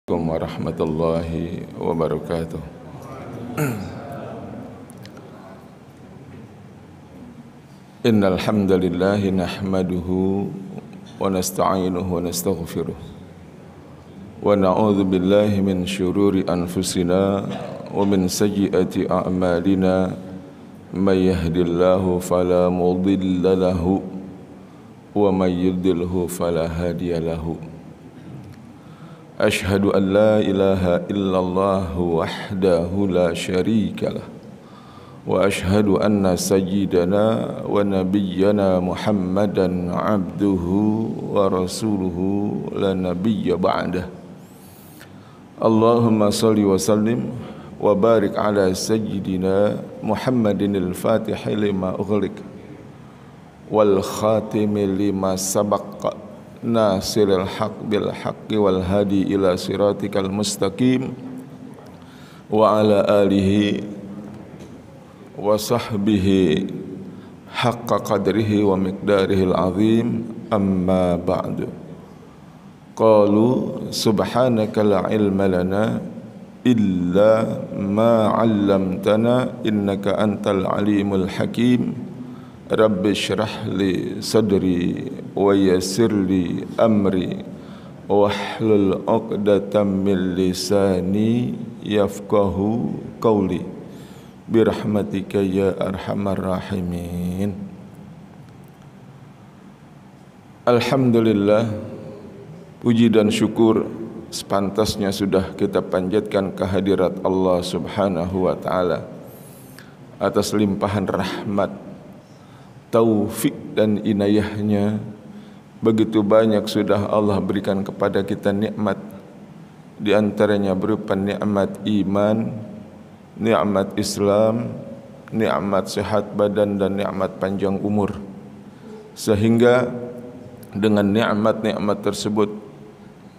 Assalamualaikum warahmatullahi wabarakatuh. Innal hamdalillah nahmaduhu wa nasta'inuhu wa nastaghfiruh wa na'udzu billahi min syururi anfusina wa min sayyiati a'malina may yahdihillahu fala mudilla lahu wa may yudlilhu fala hadiya lahu. Ashhadu an la ilaha illallah wahdahu la syarika lah wa ashhadu anna sayyidana wa nabiyyana Muhammadan abduhu wa rasuluhu la nabiyya ba'dah. Allahumma salli wa sallim wa barik ala sayyidina Muhammadin al-Fatihi lima ughliq wal khatimi lima sabaq nasiril haq bil haqqi wal hadi ila siratikal mustaqim wa ala alihi wa sahbihi haqqa qadrihi wa miqdarihil azim amma ba'du. Qalu subhanaka la ilma lana illa ma 'allamtana innaka antal alimul hakim. Rabbi syrah li sadri wa yassir li amri wahlul 'uqdatam min lisani yafqahu qawli birahmatika ya arhamar rahimin. Alhamdulillah, puji dan syukur sepantasnya sudah kita panjatkan kehadirat Allah Subhanahu wa taala atas limpahan rahmat, taufik dan inayahnya. Begitu banyak sudah Allah berikan kepada kita nikmat, di antaranya berupa nikmat iman, nikmat Islam, nikmat sehat badan dan nikmat panjang umur. Sehingga dengan nikmat-nikmat tersebut,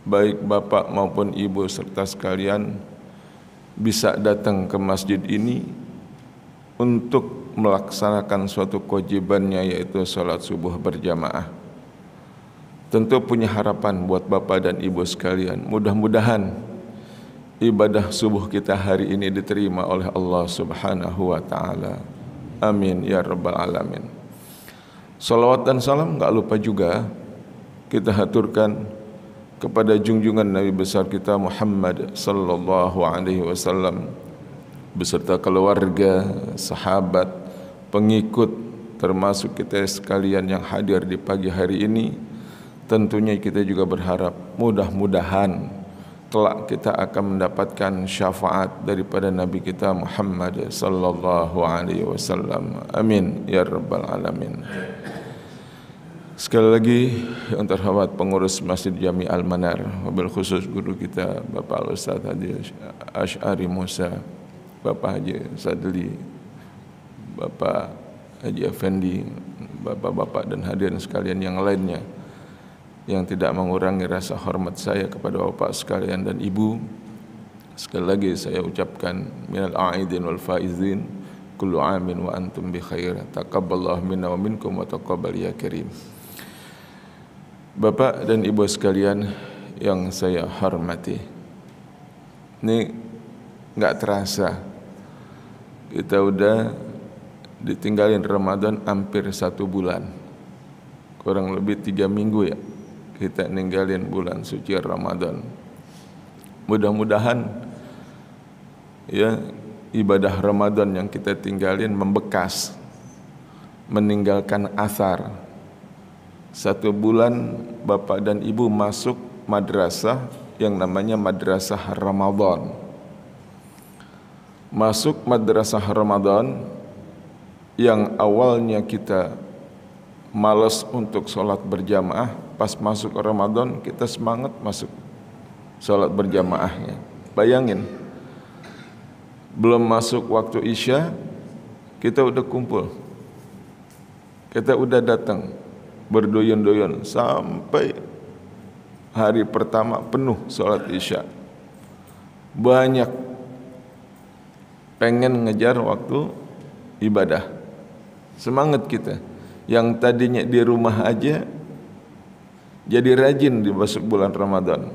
baik bapak maupun ibu serta sekalian bisa datang ke masjid ini untuk melaksanakan suatu kewajibannya, yaitu salat subuh berjamaah. Tentu punya harapan buat bapak dan ibu sekalian, mudah-mudahan ibadah subuh kita hari ini diterima oleh Allah Subhanahu wa taala. Amin ya rabbal alamin. Salawat dan salam gak lupa juga kita haturkan kepada junjungan Nabi besar kita Muhammad sallallahu alaihi wasallam beserta keluarga, sahabat, pengikut, termasuk kita sekalian yang hadir di pagi hari ini. Tentunya kita juga berharap mudah-mudahan kelak kita akan mendapatkan syafaat daripada Nabi kita Muhammad sallallahu alaihi wasallam. Amin ya rabbal alamin. Sekali lagi yang terhormat pengurus Masjid Jami Al-Manar, wabil khusus guru kita Bapak Ustaz Hadi Asy'ari Musa, Bapak Haji Sadli, Bapak Haji Effendi, bapak-bapak dan hadirin sekalian yang lainnya, yang tidak mengurangi rasa hormat saya kepada bapak sekalian dan ibu. Sekali lagi saya ucapkan minal a'idin wal faizin, kullu amin wa antum bi khair, taqabbalallahu minna wa minkum wa taqabbal ya karim. Bapak dan ibu sekalian yang saya hormati, ini enggak terasa kita udah ditinggalin Ramadan hampir 1 bulan, kurang lebih 3 minggu ya kita ninggalin bulan suci Ramadan. Mudah-mudahan ya ibadah Ramadan yang kita tinggalin membekas, meninggalkan asar. 1 bulan bapak dan ibu masuk madrasah yang namanya madrasah Ramadan. Masuk madrasah Ramadan yang awalnya kita malas untuk sholat berjamaah, pas masuk Ramadan kita semangat masuk sholat berjamaahnya. Bayangin, belum masuk waktu Isya kita udah kumpul, kita udah datang berdoyon-doyon sampai hari pertama penuh sholat Isya. Banyak pengen ngejar waktu ibadah, semangat kita yang tadinya di rumah aja jadi rajin di masuk bulan Ramadan.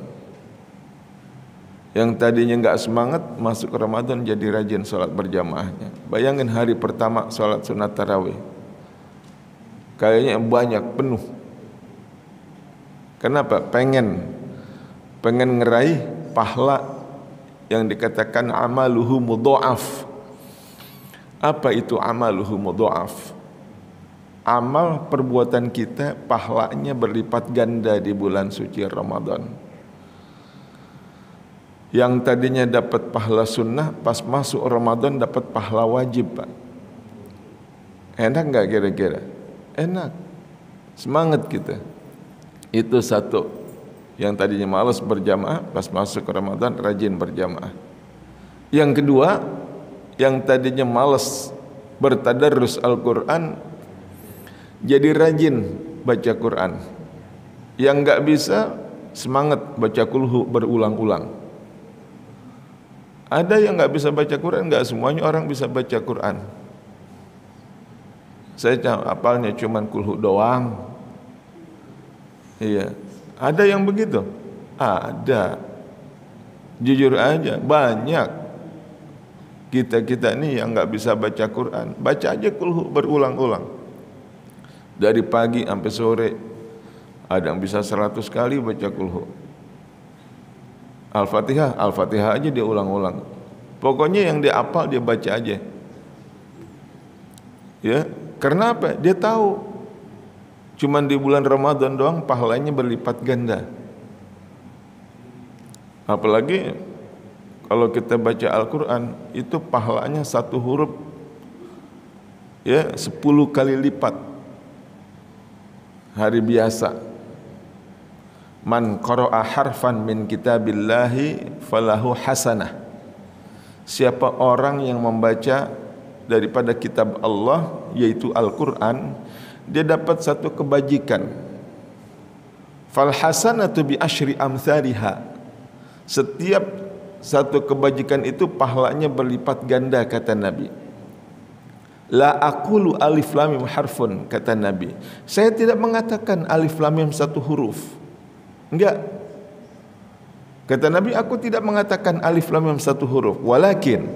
Yang tadinya nggak semangat masuk Ramadan jadi rajin sholat berjamaahnya. Bayangin hari pertama sholat sunat tarawih, kayaknya banyak, penuh. Kenapa? Pengen ngeraih pahala yang dikatakan amaluhu mudha'af. Apa itu amaluhu mudha'af? Amal perbuatan kita pahalanya berlipat ganda di bulan suci Ramadan. Yang tadinya dapat pahala sunnah, pas masuk Ramadan dapat pahala wajib, Pak. Enak nggak kira-kira? Enak. Semangat kita. Itu satu. Yang tadinya malas berjamaah, pas masuk Ramadan rajin berjamaah. Yang kedua, yang tadinya malas bertadarrus Al-Quran, jadi rajin baca Quran. Yang nggak bisa, semangat baca kulhu berulang-ulang. Ada yang nggak bisa baca Quran, nggak semuanya orang bisa baca Quran. Saya hafalnya cuman kulhu doang. Iya, ada yang begitu. Ada. Jujur aja, banyak kita ini yang nggak bisa baca Quran. Baca aja kulhu berulang-ulang. Dari pagi sampai sore. Ada yang bisa 100 kali baca kulhu. Al-Fatihah aja dia ulang-ulang. Pokoknya yang dia hafal dia baca aja. Ya, karena apa? Dia tahu cuman di bulan Ramadan doang pahalanya berlipat ganda. Apalagi kalau kita baca Al-Quran, itu pahalanya satu huruf ya 10 kali lipat hari biasa. Man qara'a harfan min kitabillahi falahu hasanah. Siapa orang yang membaca daripada kitab Allah, yaitu Al-Quran, dia dapat satu kebajikan. Fal hasanatu bi asyri amthaliha. Setiap satu kebajikan itu pahalanya berlipat ganda, kata Nabi. La aqulu alif lam mim harfun, kata Nabi. Saya tidak mengatakan alif lam mim satu huruf. Enggak. Kata Nabi, aku tidak mengatakan alif lam mim satu huruf, walakin,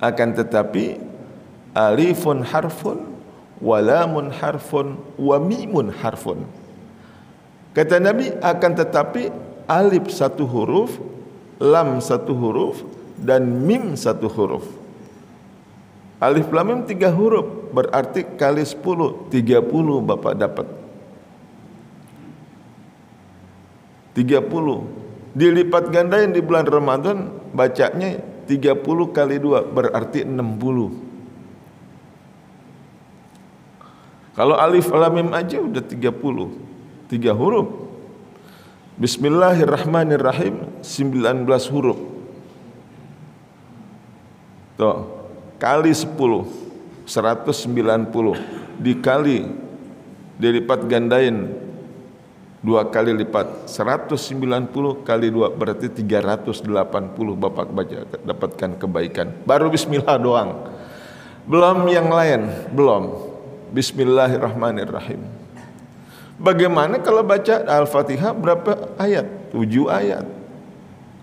akan tetapi alifun harfun, walamun harfun, wa mimun harfun. Kata Nabi, akan tetapi alif satu huruf, lam satu huruf, dan mim satu huruf. Alif lam mim 3 huruf, berarti kali 10, 30 Bapak dapat. 30 dilipat gandain di bulan Ramadan, bacanya 30 kali 2 berarti 60. Kalau alif lam mim aja udah 30, 3 huruf. Bismillahirrahmanirrahim 19 huruf. Tuh, kali 10 190 dikali dilipat gandain 2 kali lipat, 190 kali 2 berarti 380 Bapak baca, dapatkan kebaikan. Baru bismillah doang, belum yang lain, belum. Bismillahirrahmanirrahim. Bagaimana kalau baca Al-Fatihah berapa ayat? 7 ayat.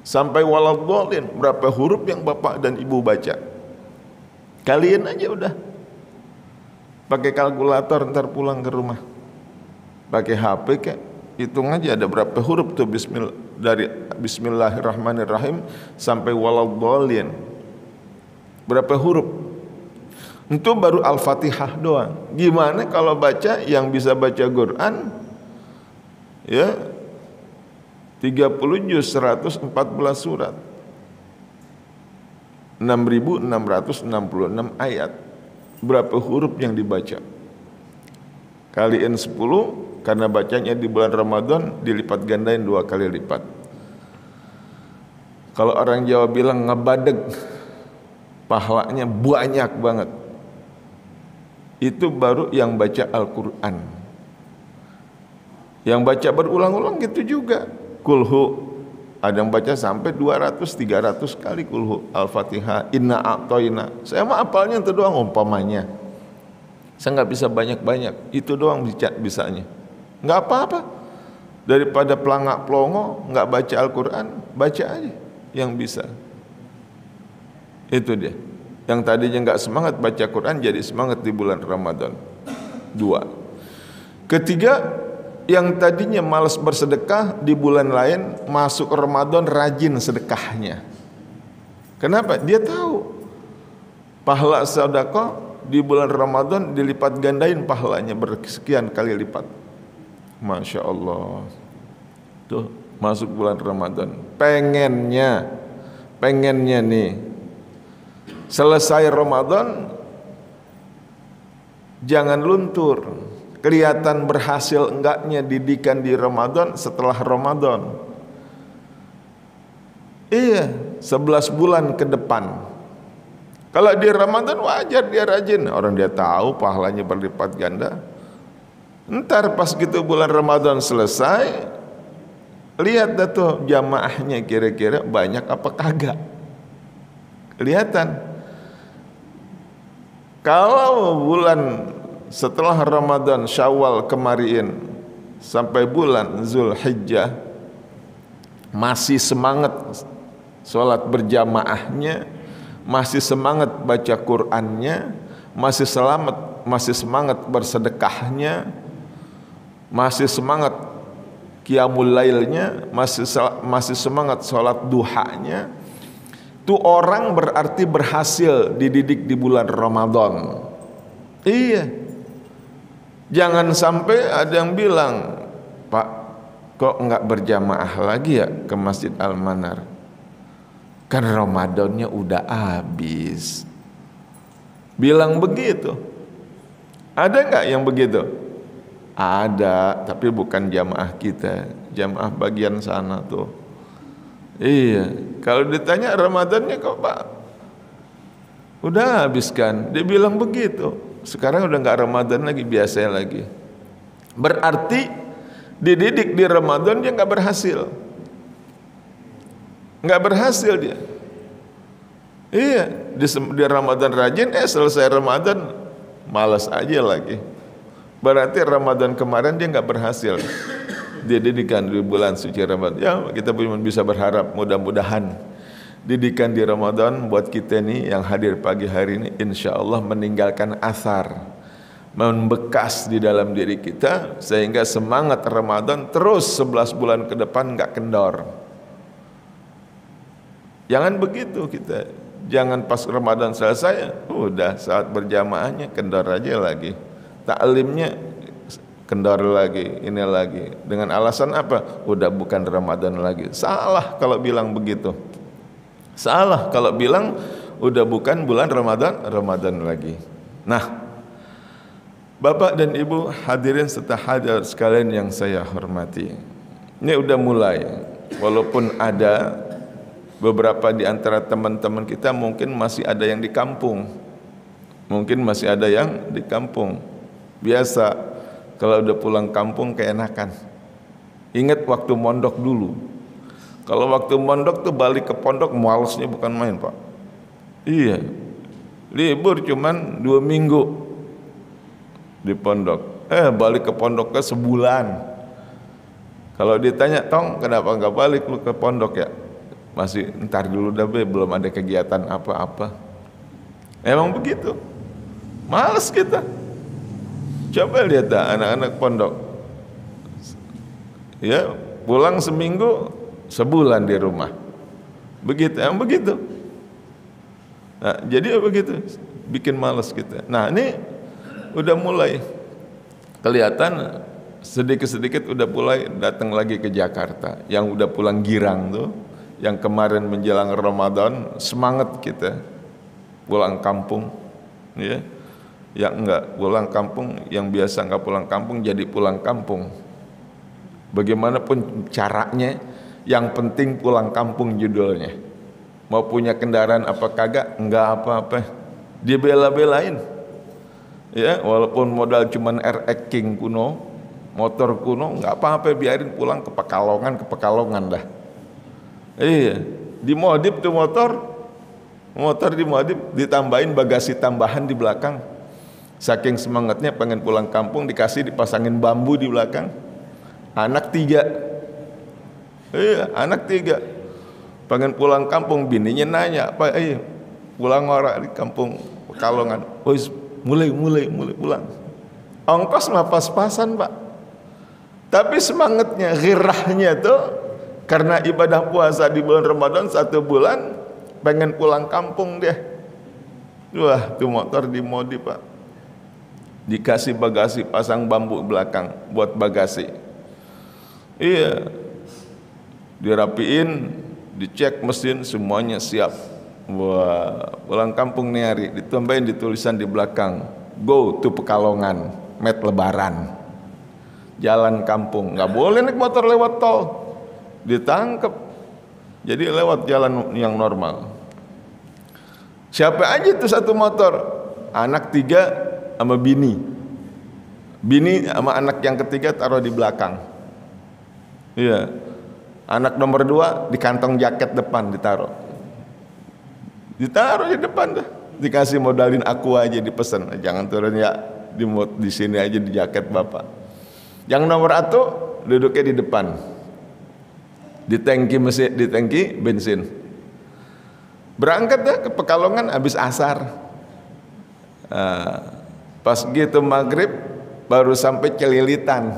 Sampai waladhdallin, berapa huruf yang Bapak dan Ibu baca? Kalian aja udah. Pakai kalkulator ntar pulang ke rumah. Pakai HP kayak hitung aja ada berapa huruf tuh dari Bismillahirrahmanirrahim sampai waladhdallin. Berapa huruf? Itu baru Al-Fatihah doang. Gimana kalau baca yang bisa baca Quran ya 30 juz 114 surat 6.666 ayat. Berapa huruf yang dibaca? Kaliin 10, karena bacanya di bulan Ramadan dilipat gandain 2 kali lipat. Kalau orang Jawa bilang ngebadeg, pahalanya banyak banget. Itu baru yang baca Al-Quran. Yang baca berulang-ulang gitu juga. Kulhu, ada yang baca sampai 200-300 kali kulhu. Al-Fatihah, inna a'toina. Saya mah apalnya itu doang umpamanya. Saya nggak bisa banyak-banyak, itu doang bisanya. Nggak apa-apa. Daripada pelangak pelongo nggak baca Al-Quran, baca aja. yang bisa. Itu dia. Yang tadinya nggak semangat baca Quran jadi semangat di bulan Ramadan. 2. Ketiga, yang tadinya malas bersedekah di bulan lain masuk Ramadan rajin sedekahnya. Kenapa? Dia tahu pahala sedekah di bulan Ramadan dilipat gandain pahalanya bersekian kali lipat. Masya Allah. Tuh masuk bulan Ramadan. Pengennya nih selesai Ramadan jangan luntur. Kelihatan berhasil enggaknya didikan di Ramadan setelah Ramadan. Iya, 11 bulan ke depan. Kalau di Ramadan wajar dia rajin, orang dia tahu pahalanya berlipat ganda. Ntar pas gitu bulan Ramadan selesai, lihat dah tuh jamaahnya kira-kira banyak apa kagak. Kelihatan. Kalau bulan setelah Ramadan Syawal kemarin sampai bulan Zulhijjah masih semangat sholat berjamaahnya, masih semangat baca Qur'annya, masih semangat bersedekahnya, masih semangat qiyamul lailnya, masih semangat sholat duhanya, itu orang berarti berhasil dididik di bulan Ramadan. Iya. Jangan sampai ada yang bilang, Pak, kok enggak berjamaah lagi ya ke Masjid Al-Manar? Kan Ramadannya udah habis. Bilang begitu. Ada enggak yang begitu? Ada, tapi bukan jamaah kita, jamaah bagian sana tuh. Iya, kalau ditanya Ramadannya kok Pak udah habis kan? Dia bilang begitu. Sekarang udah nggak Ramadan lagi, biasa lagi. Berarti dididik di Ramadan dia nggak berhasil. Nggak berhasil dia. Iya, di Ramadan rajin, selesai Ramadan malas aja lagi. Berarti Ramadan kemarin dia nggak berhasil. Dia didikan di bulan suci Ramadan. Ya, kita bisa berharap mudah-mudahan didikan di Ramadan buat kita nih yang hadir pagi hari ini insya Allah meninggalkan asar, membekas di dalam diri kita sehingga semangat Ramadan terus 11 bulan ke depan nggak kendor. Jangan begitu kita. Jangan pas Ramadan selesai, udah saat berjamaahnya kendor aja lagi. Taklimnya kendor lagi, ini lagi. Dengan alasan apa? Udah bukan Ramadan lagi. Salah kalau bilang begitu. Salah kalau bilang udah bukan bulan Ramadan lagi. Nah, Bapak dan Ibu hadirin serta hadirat sekalian yang saya hormati. Ini udah mulai. Walaupun ada beberapa di antara teman-teman kita mungkin masih ada yang di kampung. Mungkin masih ada yang di kampung. Biasa kalau udah pulang kampung keenakan. Ingat waktu mondok dulu. Kalau waktu mondok tuh balik ke pondok malesnya bukan main, Pak. Iya. Libur cuman 2 minggu di pondok. Balik ke pondok ke sebulan. Kalau ditanya, "Tong, kenapa enggak balik lu ke pondok ya?" Masih ntar dulu dah be, belum ada kegiatan apa-apa. Emang begitu. Males kita. Coba lihat dah anak-anak pondok. Ya, pulang seminggu, sebulan di rumah. Begitu, emang begitu. Nah, jadi begitu, bikin malas kita. Nah, ini udah mulai kelihatan sedikit-sedikit udah mulai datang lagi ke Jakarta. Yang udah pulang girang tuh, yang kemarin menjelang Ramadan semangat kita pulang kampung, ya. Yang enggak pulang kampung, yang biasa enggak pulang kampung jadi pulang kampung. Bagaimanapun caranya, yang penting pulang kampung judulnya. Mau punya kendaraan apa kagak, enggak apa-apa. Dia bela-belain. Ya, walaupun modal cuman RX King kuno, motor kuno, enggak apa-apa, biarin pulang ke Pekalongan dah. Iya, dimodif tuh motor dimodif, ditambahin bagasi tambahan di belakang. Saking semangatnya pengen pulang kampung, dipasangin bambu di belakang. Anak 3. Iya, anak 3. Pengen pulang kampung, bininya nanya, "Pak, pulang orang di kampung Pekalongan." "Oh, mulai pulang." Ongkos mah pas-pasan, Pak. Tapi semangatnya, ghirahnya tuh karena ibadah puasa di bulan Ramadan 1 bulan, pengen pulang kampung dia. Wah, tuh motor dimodif, Pak. Dikasih bagasi, pasang bambu belakang buat bagasi. Iya. Dirapiin, dicek mesin, semuanya siap. Wah, pulang kampung nih hari, ditambahin tulisan di belakang, "Go to Pekalongan, met lebaran." Jalan kampung, nggak boleh naik motor lewat tol, ditangkap. Jadi lewat jalan yang normal. Siapa aja itu satu motor, anak 3 sama bini sama anak yang ketiga taruh di belakang. Iya, anak nomor 2 di kantong jaket depan ditaruh di depan dah. Dikasih modalin aku aja, dipesan, "Jangan turun ya, di sini aja di jaket bapak." Yang nomor 1 duduknya di depan, di tangki bensin. Berangkat dah ke Pekalongan habis asar. Pas gitu maghrib baru sampai Celilitan.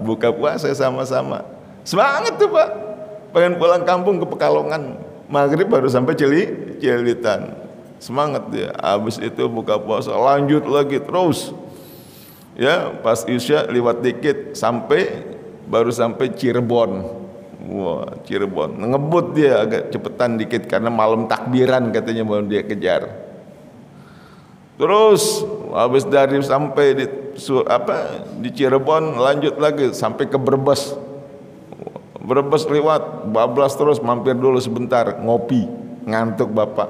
Buka puasa sama-sama. Semangat tuh, Pak. Pengen pulang kampung ke Pekalongan. Maghrib baru sampai Celilitan. Semangat dia. Habis itu buka puasa, lanjut lagi terus. Ya, pas Isya lewat dikit baru sampai Cirebon. Wah, Cirebon. Ngebut dia agak cepetan dikit karena malam takbiran katanya mau dia kejar. Terus habis dari sampai di Cirebon, lanjut lagi sampai ke Brebes. Brebes lewat, bablas terus, mampir dulu sebentar ngopi, ngantuk bapak.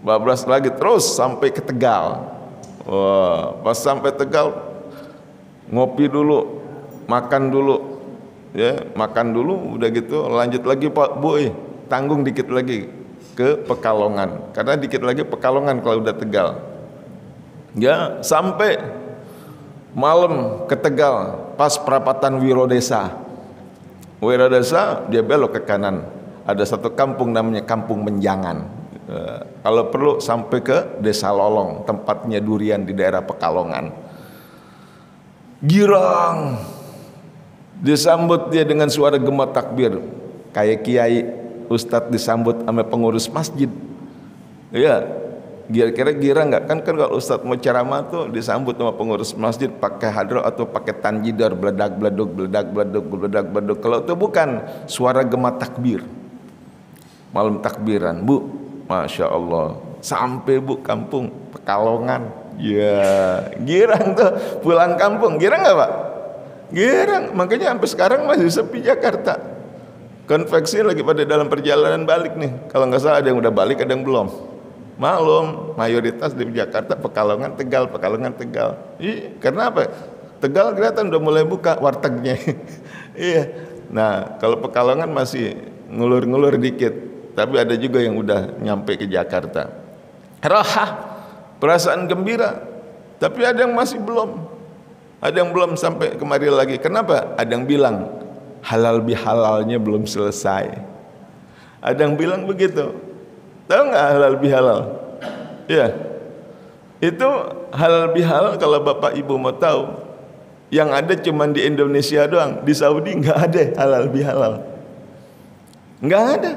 Bablas lagi terus sampai ke Tegal. Wah, pas sampai Tegal ngopi dulu, makan dulu. Ya, makan dulu, udah gitu lanjut lagi, Pak Bu, tanggung dikit lagi ke Pekalongan, karena dikit lagi Pekalongan kalau udah Tegal. Ya, sampai malam ke Tegal, pas perapatan Wirodesa dia belok ke kanan, ada satu kampung namanya Kampung Menjangan. Kalau perlu sampai ke Desa Lolong, tempatnya durian di daerah Pekalongan. Girang, disambut dia dengan suara gema takbir, kayak kiai ustadz disambut sama pengurus masjid. Ya, kira-kira girang nggak? Kan kalau ustadz mau ceramah tuh disambut sama pengurus masjid pakai hadroh atau pakai tanjidor, beledak-beleduk. Kalau itu bukan, suara gema takbir. Malam takbiran, Bu, Masya Allah, sampai Bu kampung Pekalongan. Ya, girang tuh pulang kampung. Girang nggak, Pak? Girang. Makanya sampai sekarang masih sepi Jakarta. Konveksi lagi pada dalam perjalanan balik nih. Kalau nggak salah ada yang udah balik, ada yang belum. Maklum, mayoritas di Jakarta Pekalongan Tegal. Karena apa? Tegal kelihatan udah mulai buka wartegnya. Iya. Nah, kalau Pekalongan masih ngulur-ngulur dikit, tapi ada juga yang udah nyampe ke Jakarta. Rahah, perasaan gembira. Tapi ada yang masih belum. Ada yang belum sampai kemari lagi. Kenapa? Ada yang bilang halal bihalalnya belum selesai. Ada yang bilang begitu. Tahu nggak halal bihalal? Ya, itu halal bihalal kalau Bapak Ibu mau tahu, yang ada cuma di Indonesia doang. Di Saudi nggak ada halal bihalal. Nggak ada.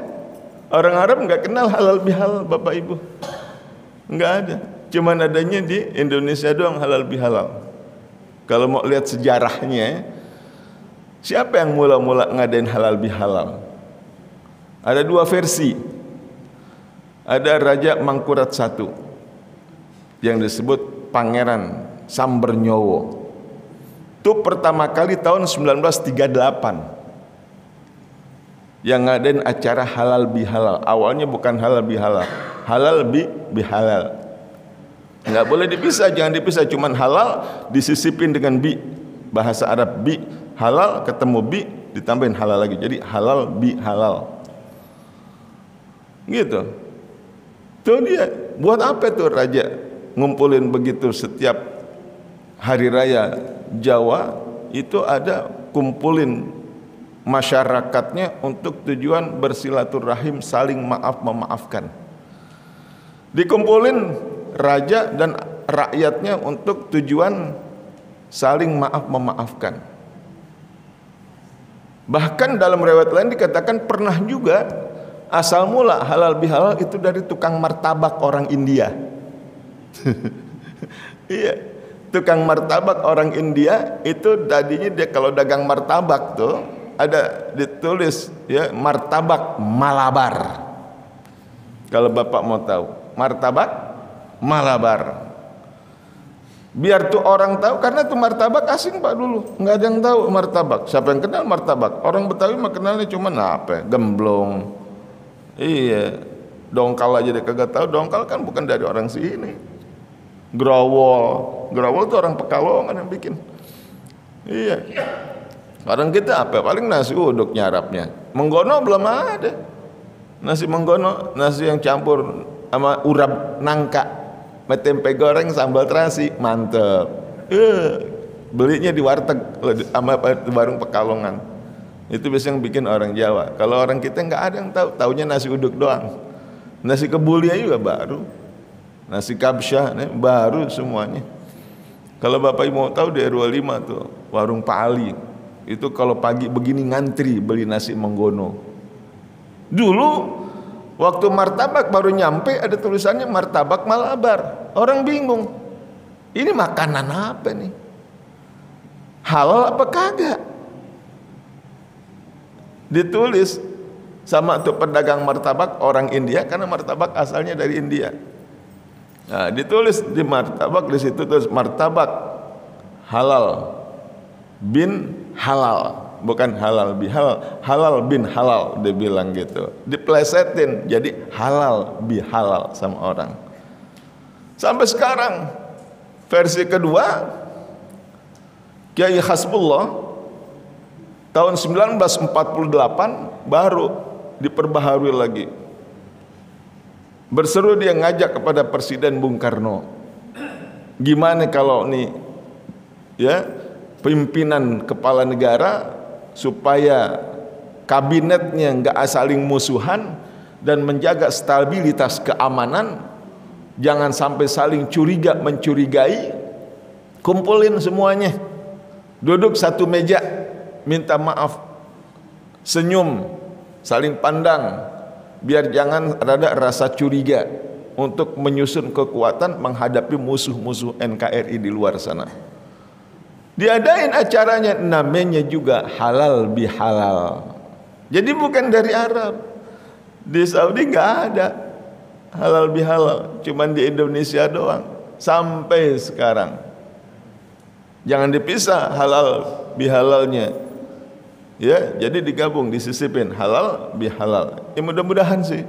Orang Arab nggak kenal halal bihalal, Bapak Ibu. Nggak ada. Cuman adanya di Indonesia doang halal bihalal. Kalau mau lihat sejarahnya, siapa yang mula-mula ngadain halal bihalal? Ada 2 versi. Ada Raja Mangkurat I yang disebut Pangeran Sambernyowo. Itu pertama kali tahun 1938 yang ngadain acara halal bihalal. Awalnya bukan halal bihalal, halal bihalal. Nggak boleh dipisah, jangan dipisah. Cuman halal disisipin dengan bi, bahasa Arab bi, halal ketemu bi ditambahin halal lagi, jadi halal bihalal. Gitu. Tuh dia, buat apa tuh raja ngumpulin begitu? Setiap hari raya Jawa itu ada kumpulin masyarakatnya untuk tujuan bersilaturahim, saling maaf memaafkan. Dikumpulin raja dan rakyatnya untuk tujuan saling maaf memaafkan. Bahkan dalam riwayat lain dikatakan pernah juga asal mula halal bihalal itu dari tukang martabak orang India. Iya, tukang martabak orang India itu tadinya dia kalau dagang martabak tuh ada ditulis ya martabak Malabar. Kalau Bapak mau tahu, martabak Malabar. Biar tuh orang tahu, karena tuh martabak asing Pak dulu, nggak ada yang tahu martabak. Siapa yang kenal martabak? Orang Betawi mah kenalnya cuma apa? Gemblong. Iya, dongkal aja dia kagak tahu. Dongkal kan bukan dari orang sini. Growol tuh orang Pekalongan yang bikin. Iya. Orang kita apa? Paling nasi uduk nyarapnya. Menggono belum ada. Nasi menggono, nasi yang campur sama urap nangka, tempe goreng sambal terasi, mantep. Belinya di warteg sama warung Pekalongan. Itu biasanya yang bikin orang Jawa. Kalau orang kita nggak ada yang tahu, taunya nasi uduk doang. Nasi kebulia juga baru, nasi kabsyah baru semuanya. Kalau Bapak Ibu mau tahu di RW 5 tuh warung Pak Ali, itu kalau pagi begini ngantri beli nasi menggono. Dulu waktu martabak baru nyampe ada tulisannya martabak Malabar. Orang bingung, ini makanan apa nih? Halal apa kagak? Ditulis sama tuh pedagang martabak orang India, karena martabak asalnya dari India. Nah, ditulis di martabak di situ terus martabak halal bin halal, bukan halal bihalal, halal bin halal, dia bilang gitu. Diplesetin jadi halal bihalal sama orang. Sampai sekarang versi kedua Kiai Hasbullah tahun 1948 baru diperbaharui lagi. Berseru dia ngajak kepada Presiden Bung Karno, gimana kalau nih ya pimpinan kepala negara supaya kabinetnya nggak saling musuhan dan menjaga stabilitas keamanan, jangan sampai saling curiga mencurigai, kumpulin semuanya, duduk satu meja, minta maaf, senyum, saling pandang, biar jangan ada rasa curiga untuk menyusun kekuatan menghadapi musuh-musuh NKRI di luar sana. Diadain acaranya, namanya juga halal bihalal. Jadi bukan dari Arab. Di Saudi nggak ada halal bihalal, cuman di Indonesia doang sampai sekarang. Jangan dipisah halal bihalalnya. Ya, jadi digabung, disisipin halal bihalal. Ya mudah-mudahan sih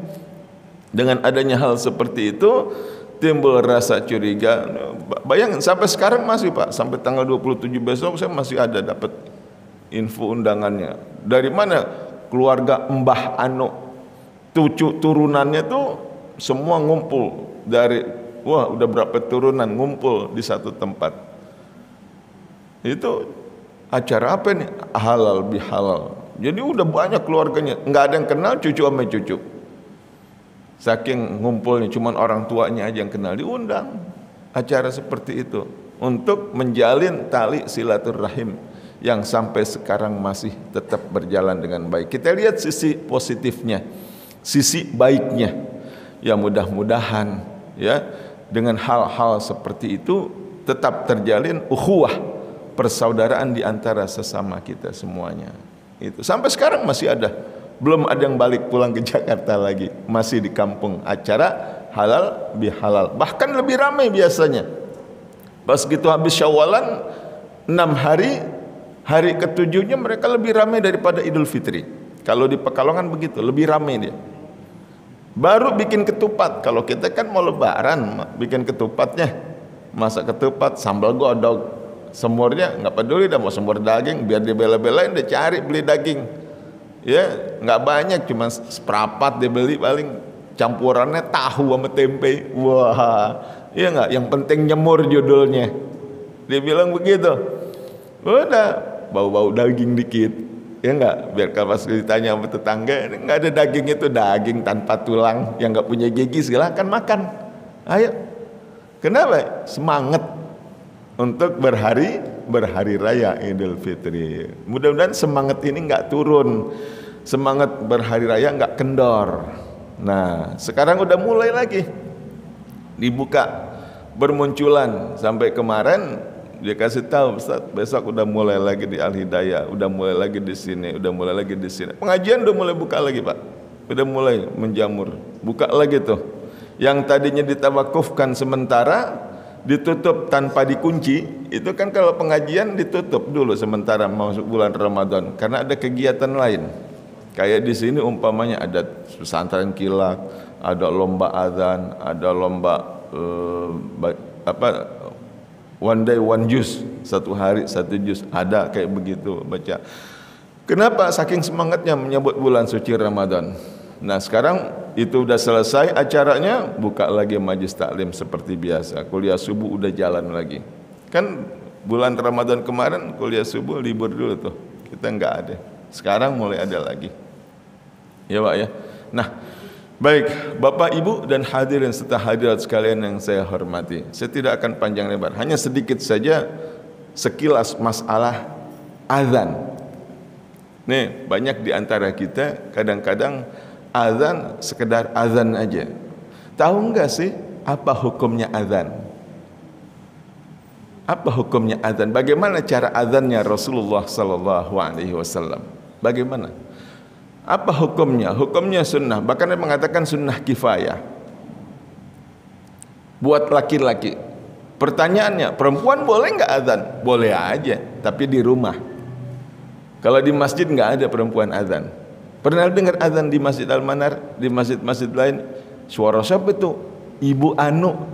dengan adanya hal seperti itu timbul rasa curiga. Bayangin sampai sekarang masih Pak, sampai tanggal 27 besok saya masih ada dapat info undangannya. Dari mana? Keluarga Mbah Ano, cucu turunannya tuh semua ngumpul dari, wah udah berapa turunan ngumpul di satu tempat. Itu acara apa nih? Halal bihalal. Jadi udah banyak keluarganya, nggak ada yang kenal cucu sama cucu. Saking ngumpulnya, cuman orang tuanya aja yang kenal, diundang acara seperti itu untuk menjalin tali silaturahim yang sampai sekarang masih tetap berjalan dengan baik. Kita lihat sisi positifnya, sisi baiknya. Ya mudah-mudahan ya dengan hal-hal seperti itu tetap terjalin ukhuwah, persaudaraan di antara sesama kita semuanya. Itu sampai sekarang masih ada. Belum ada yang balik pulang ke Jakarta lagi, masih di kampung acara halal bihalal. Bahkan lebih ramai biasanya. Pas gitu habis Syawalan 6 hari, hari ketujuhnya mereka lebih ramai daripada Idul Fitri. Kalau di Pekalongan begitu, lebih ramai dia. Baru bikin ketupat. Kalau kita kan mau lebaran bikin ketupatnya, masak ketupat sambal godog, semurnya nggak peduli dah mau semur daging, biar dia bela-belain dia cari beli daging. Ya, nggak banyak, cuma seprapat dia beli, paling campurannya tahu sama tempe. Wah, iya nggak? Yang penting nyemur judulnya. Dia bilang begitu. Udah bau-bau daging dikit. Ya enggak, biar kalau pas ditanya sama tetangga, enggak ada daging itu, daging tanpa tulang yang enggak punya gigi, silakan makan. Ayo. Kenapa? Semangat untuk berhari raya Idul Fitri. Mudah-mudahan semangat ini enggak turun. Semangat berhari raya enggak kendor. Nah, sekarang udah mulai lagi dibuka, bermunculan. Sampai kemarin dia kasih tahu, Ustaz, besok udah mulai lagi di Al Hidayah, udah mulai lagi di sini, udah mulai lagi di sini. Pengajian udah mulai buka lagi, Pak. Udah mulai menjamur. Buka lagi tuh. Yang tadinya ditawakufkan sementara, ditutup tanpa dikunci. Itu kan kalau pengajian ditutup dulu sementara masuk bulan Ramadan karena ada kegiatan lain. Kayak di sini umpamanya ada pesantren kilat, ada lomba azan, ada lomba one day one juz, satu hari satu juz, ada kayak begitu baca. Kenapa? Saking semangatnya menyambut bulan suci Ramadan. Nah sekarang itu udah selesai acaranya, buka lagi majlis taklim seperti biasa. Kuliah subuh udah jalan lagi. Kan bulan Ramadan kemarin kuliah subuh libur dulu tuh, kita nggak ada. Sekarang mulai ada lagi. Ya Pak ya. Nah, baik, Bapak Ibu dan hadirin serta hadirat sekalian yang saya hormati, saya tidak akan panjang lebar, hanya sedikit saja sekilas masalah azan. Nih, banyak di antara kita kadang-kadang azan sekedar azan aja. Tahu enggak sih apa hukumnya azan? Apa hukumnya azan? Bagaimana cara azannya Rasulullah sallallahu alaihi wasallam? Bagaimana? Apa hukumnya? Hukumnya sunnah. Bahkan dia mengatakan sunnah kifayah buat laki-laki. Pertanyaannya, perempuan boleh nggak azan? Boleh aja, tapi di rumah. Kalau di masjid nggak ada perempuan azan. Pernah dengar azan di Masjid Al-Manar, di masjid-masjid lain? Suara siapa itu? Ibu Anu.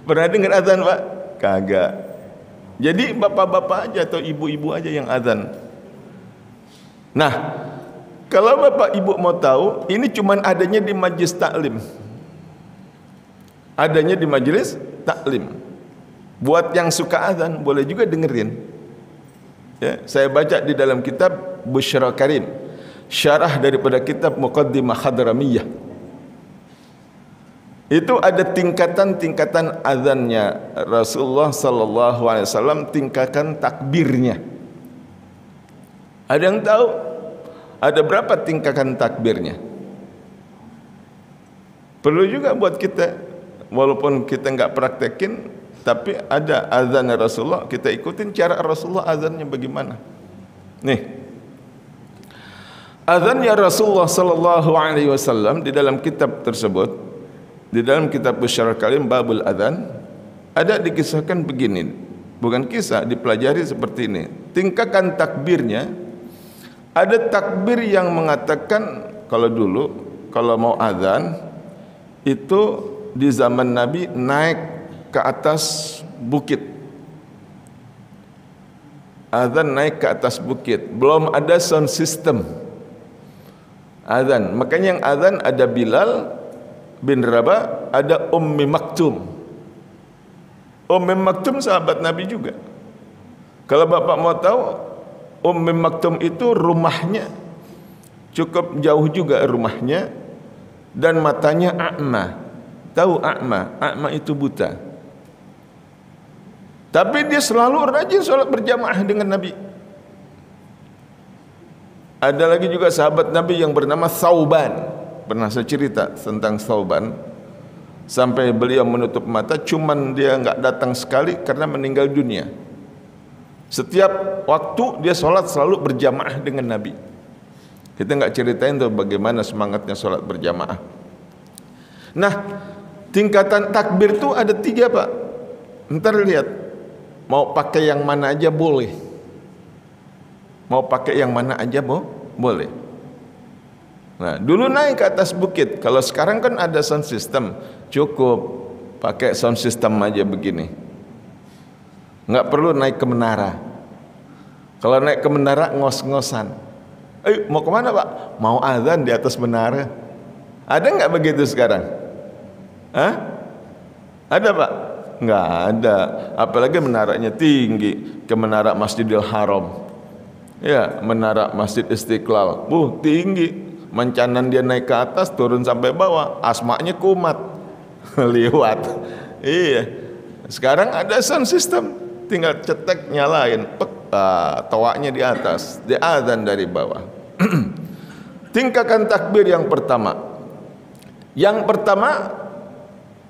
Pernah dengar azan, Pak? Kagak. Jadi bapak-bapak aja atau ibu-ibu aja yang azan. Nah, kalau Bapak Ibu mau tahu, ini cuman adanya di majlis taklim. Adanya di majlis taklim. Buat yang suka azan, boleh juga dengerin. Ya, saya baca di dalam kitab Busyra Karim, syarah daripada kitab Muqaddimah Hadramiyah. Itu ada tingkatan-tingkatan azannya Rasulullah sallallahu alaihi wasallam, tingkatan takbirnya. Ada yang tahu? Ada berapa tingkatan takbirnya? Perlu juga buat kita, walaupun kita enggak praktekin, tapi ada azan Rasulullah, kita ikutin cara Rasulullah azannya bagaimana. Nih, azannya Rasulullah sallallahu alaihi wasallam di dalam kitab tersebut, di dalam kitab Busyra Karim Babul Adzan, ada dikisahkan begini, bukan kisah, dipelajari seperti ini. Tingkatan takbirnya, ada takbir yang mengatakan kalau dulu kalau mau azan itu di zaman Nabi naik ke atas bukit. Azan naik ke atas bukit, belum ada sound system azan. Makanya yang azan ada Bilal bin Rabah, ada Ummi Maktum. Ummi Maktum sahabat Nabi juga. Kalau Bapak mau tahu, Ummi Maktum itu rumahnya cukup jauh juga rumahnya, dan matanya a'ma. Tahu a'ma? A'ma itu buta. Tapi dia selalu rajin sholat berjamaah dengan Nabi. Ada lagi juga sahabat Nabi yang bernama Thauban. Pernah saya cerita tentang Thauban, sampai beliau menutup mata, cuman dia enggak datang sekali karena meninggal dunia. Setiap waktu dia sholat selalu berjamaah dengan Nabi. Kita enggak ceritain tuh bagaimana semangatnya sholat berjamaah. Nah, tingkatan takbir itu ada 3 Pak. Ntar lihat, mau pakai yang mana aja boleh. Mau pakai yang mana aja boleh. Nah, dulu naik ke atas bukit. Kalau sekarang kan ada sound system, cukup pakai sound system aja begini. Nggak perlu naik ke menara. Kalau naik ke menara ngos-ngosan. Mau kemana Pak? Mau azan di atas menara. Ada nggak begitu sekarang? Hah? Ada Pak? Nggak ada. Apalagi menaranya tinggi, ke menara Masjidil Haram. Ya, menara Masjid Istiqlal, tinggi, mencanan dia naik ke atas, turun sampai bawah, asmanya kumat, liwat. Iya, sekarang ada sound system, tinggal cetek nyalain, toaknya di atas, dia adzan dari bawah. Tingkatan takbir yang pertama. Yang pertama,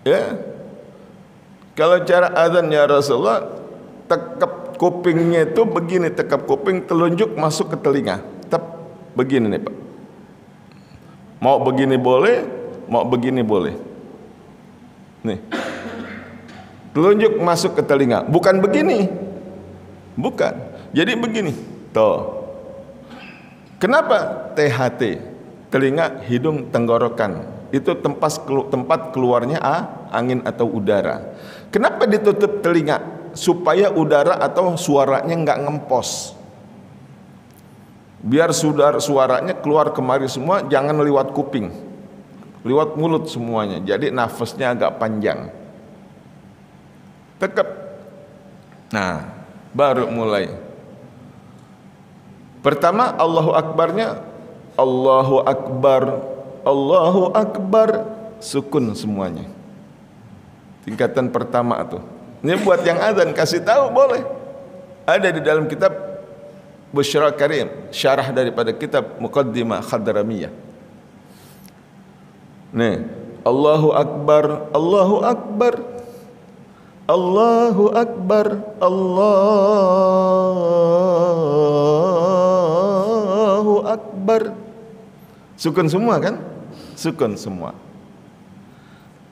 ya, kalau cara adzan ya Rasulullah, tekap kupingnya itu begini, tekap kuping, telunjuk masuk ke telinga, begini nih Pak. Mau begini boleh, mau begini boleh. Nih, telunjuk masuk ke telinga, bukan begini, bukan. Jadi begini, toh. Kenapa? THT, telinga, hidung, tenggorokan. Itu tempat keluarnya angin atau udara. Kenapa ditutup telinga? Supaya udara atau suaranya nggak ngempos. Biar suaranya keluar kemari semua, jangan lewat kuping, lewat mulut semuanya. Jadi nafasnya agak panjang. Tekap. Nah, baru mulai. Pertama, Allahu Akbarnya, Allahu Akbar, Allahu Akbar, sukun semuanya. Tingkatan pertama tuh. Ini buat yang adzan, kasih tahu boleh. Ada di dalam kitab Busyra Karim, syarah daripada kitab Muqaddimah Khadramiyah. Nih, Allahu Akbar, Allahu Akbar, Allahu Akbar, Allahu Akbar. Sukun semua kan? Sukun semua.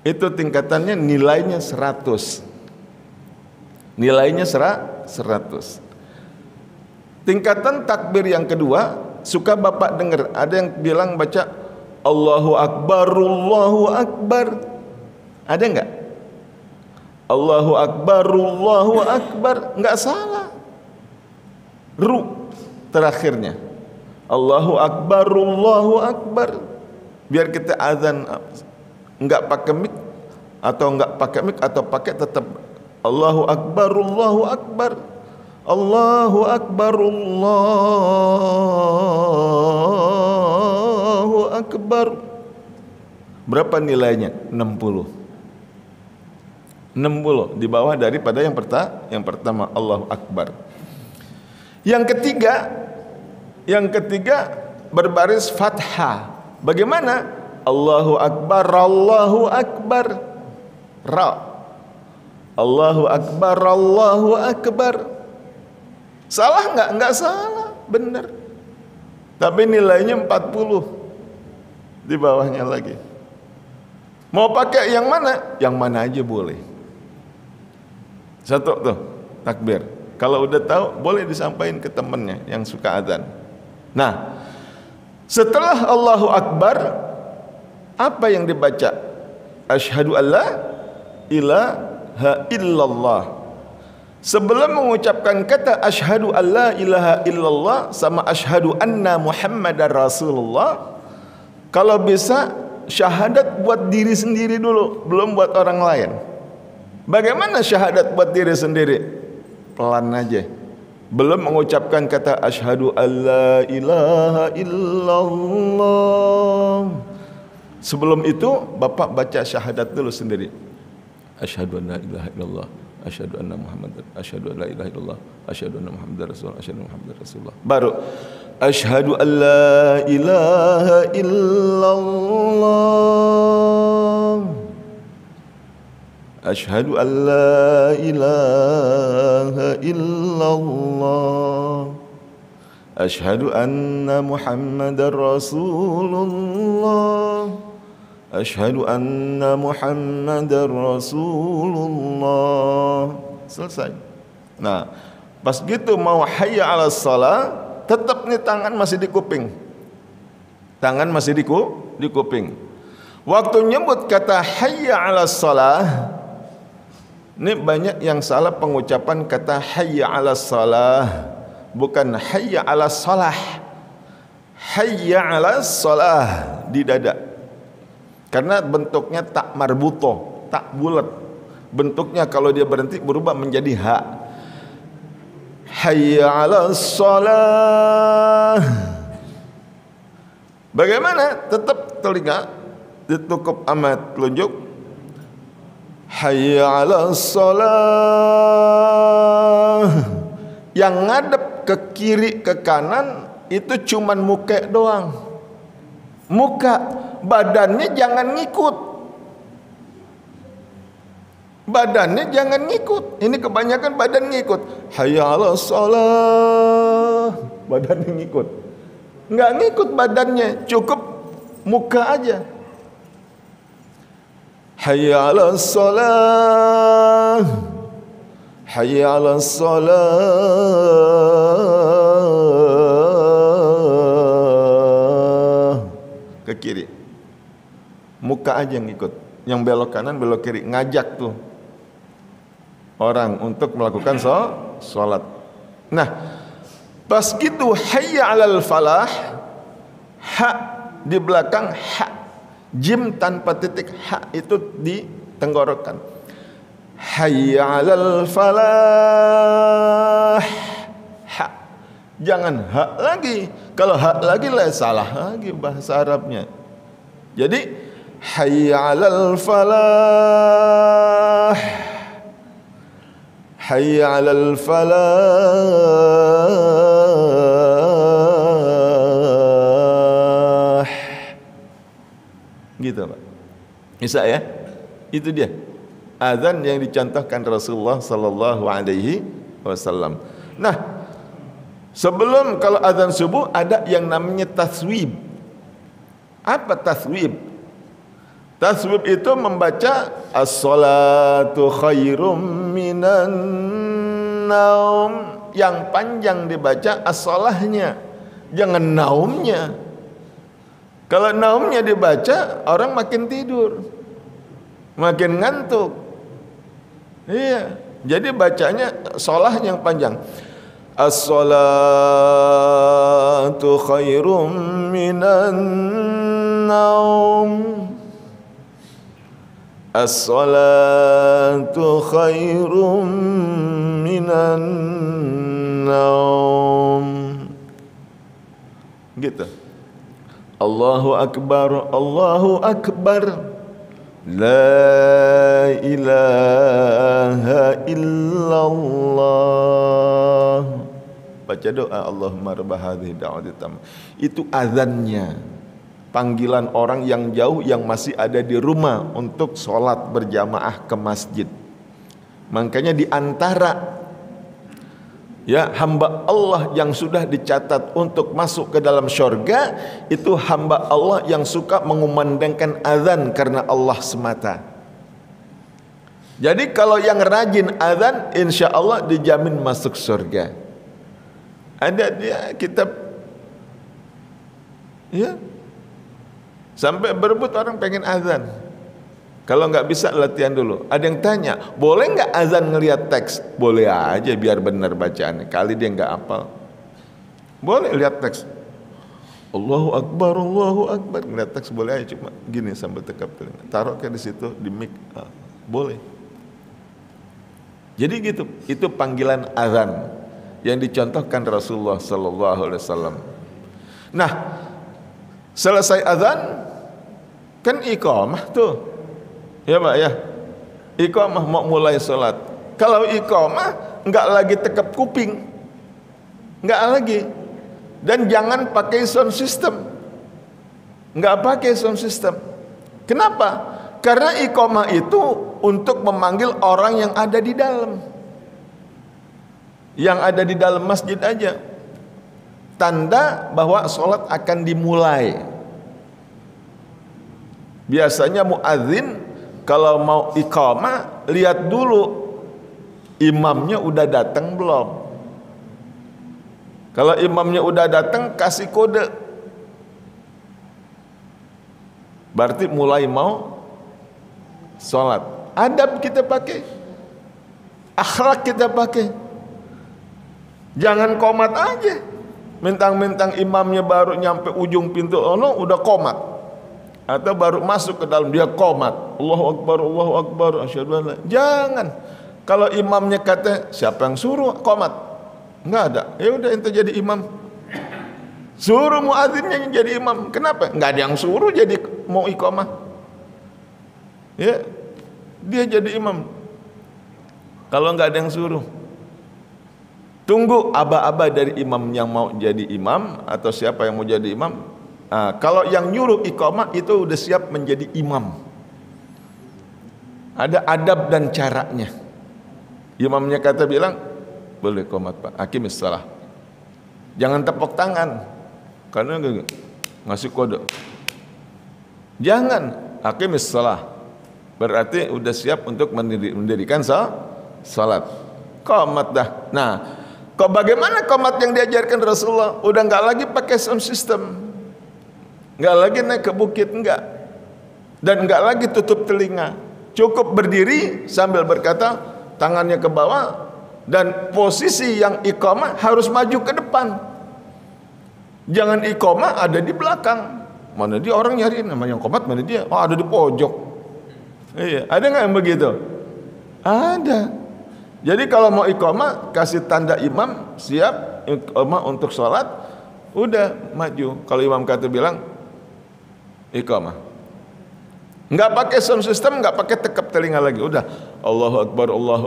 Itu tingkatannya nilainya 100. Nilainya 100. Tingkatan takbir yang kedua, suka Bapak dengar ada yang bilang baca Allahu Akbar, Allahu Akbar. Ada enggak? Allahu Akbar, Allahu Akbar, enggak salah. Ru terakhirnya. Allahu Akbar, Allahu Akbar. Biar kita azan enggak pakai mic atau enggak pakai mic atau pakai tetap Allahu Akbar, Allahu Akbar. Allahu Akbar, Allahu Akbar. Berapa nilainya? 60. 60 di bawah daripada yang pertama Allahu Akbar. Yang ketiga berbaris fathah. Bagaimana? Allahu Akbar, Allahu Akbar. Ra. Allahu Akbar, Allahu Akbar. Salah enggak? Enggak salah, benar. Tapi nilainya 40 di bawahnya lagi. Mau pakai yang mana? Yang mana aja boleh. Satu tuh takbir. Kalau udah tahu boleh disampaikan ke temannya yang suka azan. Nah, setelah Allahu Akbar, apa yang dibaca? Asyhadu alla ilaha illallah. Sebelum mengucapkan kata asyhadu alla ilaha illallah sama asyhadu anna Muhammadar Rasulullah, kalau bisa syahadat buat diri sendiri dulu, belum buat orang lain. Bagaimana syahadat buat diri sendiri? Pelan aja. Belum mengucapkan kata asyhadu alla ilaha illallah. Sebelum itu Bapak baca syahadat dulu sendiri. Asyhadu an la ilaha illallah, asyhadu anna Muhammadar, asyhadu an la ilaha illallah, asyhadu anna Muhammadar Rasulullah, asyhadu anna Muhammadar Rasulullah. Baru asyhadu an la ilaha illallah. Asyhadu an la ilaha illallah. Asyhadu anna Muhammadar Rasulullah. Asyhadu anna Muhammadar Rasulullah. Selesai. Nah, pas gitu mau hayya 'alas shalah, tetap nih tangan masih di kuping. Tangan masih di kuping. Waktu nyebut kata hayya 'alas shalah, ini banyak yang salah pengucapan kata hayya 'alas shalah. Bukan hayya 'alas shalah. Hayya 'alas shalah di dada. Karena bentuknya tak marbuto, tak bulat. Bentuknya kalau dia berhenti berubah menjadi ha. hayya 'alas shalah. Bagaimana? Tetap telinga ditutup amat telunjuk. Hayya 'alas shalah. Yang ngadep ke kiri ke kanan itu cuman muka doang. Muka, badannya jangan ngikut. Badannya jangan ngikut. Ini kebanyakan badan ngikut. Hayya 'alas shalah. Badannya ngikut. Enggak ngikut badannya, cukup muka aja. Hayya 'alas shalah. Hayya 'alas shalah. Ke kiri. Muka aja yang ikut. Yang belok kanan, belok kiri. Ngajak tuh orang untuk melakukan sholat. Nah, pas gitu hayya 'alal falah, ha di belakang ha. Jim tanpa titik, ha itu di tenggorokan. Hayya 'alal falah. Ha. Jangan ha lagi. Kalau ha lagi lah salah lagi bahasa Arabnya. Jadi hayya 'alal falah. Hayya 'alal falah. Gitu Pak. Bisa ya? Itu dia azan yang dicontohkan Rasulullah sallallahu alaihi wasallam. Nah, sebelum kalau azan subuh ada yang namanya taswib. Apa taswib? Taswib itu membaca as-salatu khairum minan naum. Yang panjang dibaca as-salahnya, jangan naumnya. Kalau naumnya dibaca, orang makin tidur, makin ngantuk. Iya, jadi bacanya shalah yang panjang. As-salatu khairum minan naum. As-salatu khairum minan naum. Gitu. Allahu akbar, Allahu akbar. La ilaha illallah. Baca doa Allahumma rabb hadhihi da'wati tammah. Itu azannya. Panggilan orang yang jauh yang masih ada di rumah untuk sholat berjamaah ke masjid. Makanya di antara ya hamba Allah yang sudah dicatat untuk masuk ke dalam syurga itu hamba Allah yang suka mengumandangkan azan karena Allah semata. Jadi kalau yang rajin azan insya Allah dijamin masuk surga. Ada dia kitab ya sampai berebut orang pengen azan. Kalau nggak bisa latihan dulu. Ada yang tanya, boleh nggak azan ngelihat teks? Boleh aja biar benar bacaannya. Kali dia nggak hafal, boleh lihat teks. Allahu akbar, Allahu akbar. Ngelihat teks boleh aja, cuma gini sambil tekap telinga. Taruh ke di situ di mic, boleh. Jadi gitu. Itu panggilan azan yang dicontohkan Rasulullah Sallallahu Alaihi Wasallam. Nah, selesai azan kan iqamah tuh. Ya Pak ya. Iqamah mau mulai sholat. Kalau iqamah enggak lagi tekap kuping. Enggak lagi. Dan jangan pakai sound system. Enggak pakai sound system. Kenapa? Karena iqamah itu untuk memanggil orang yang ada di dalam. Yang ada di dalam masjid aja. Tanda bahwa sholat akan dimulai. Biasanya muadzin kalau mau iqamah lihat dulu imamnya udah datang belum. Kalau imamnya udah datang kasih kode, berarti mulai mau sholat. Adab kita pakai, akhlak kita pakai. Jangan komat aja. Mentang-mentang imamnya baru nyampe ujung pintu udah komat. Atau baru masuk ke dalam dia qomat. Allahu akbar, asyhadu an la. Jangan. Kalau imamnya kata, siapa yang suruh qomat? Enggak ada. Ya udah ente jadi imam. Suruh muadzinnya yang jadi imam. Kenapa? Enggak ada yang suruh jadi mau iqamah. Ya, dia jadi imam. Kalau enggak ada yang suruh, tunggu aba-aba dari imam yang mau jadi imam atau siapa yang mau jadi imam. Nah, kalau yang nyuruh iqamah itu udah siap menjadi imam. Ada adab dan caranya. Imamnya kata bilang, boleh qomat Pak, aqimis shalah. Jangan tepuk tangan, karena ngasih kode. Jangan, aqimis shalah. Berarti udah siap untuk mendirikan salat. Qomat dah. Nah, kok bagaimana qomat yang diajarkan Rasulullah? Udah nggak lagi pakai sound system, nggak lagi naik ke bukit, enggak, dan nggak lagi tutup telinga. Cukup berdiri sambil berkata, tangannya ke bawah, dan posisi yang iqamah harus maju ke depan. Jangan iqamah ada di belakang. Mana dia, orang nyari nama yang qomat, mana dia? Oh, ada di pojok. Iya, ada nggak yang begitu? Ada. Jadi kalau mau iqamah, kasih tanda imam siap iqamah untuk sholat, udah maju. Kalau imam kata bilang iqamah, nggak pakai sound system, nggak pakai tekap telinga lagi, udah Allahu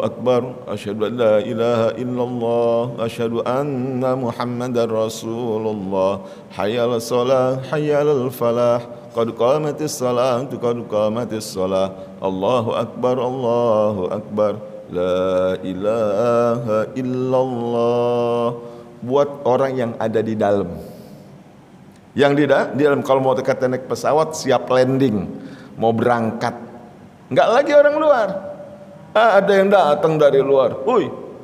Akbar, asyhadu an la ilaha illallah, asyhadu anna Muhammadar Rasulullah, hayyal shalah, hayyal falah, qad qamatis salah, qad qamatis salah, Allahu Akbar, la ilaha illallah. Buat orang yang ada di dalam. Yang di dalam, kalau mau kata naik pesawat siap landing, mau berangkat, nggak lagi orang luar. Ada yang datang dari luar,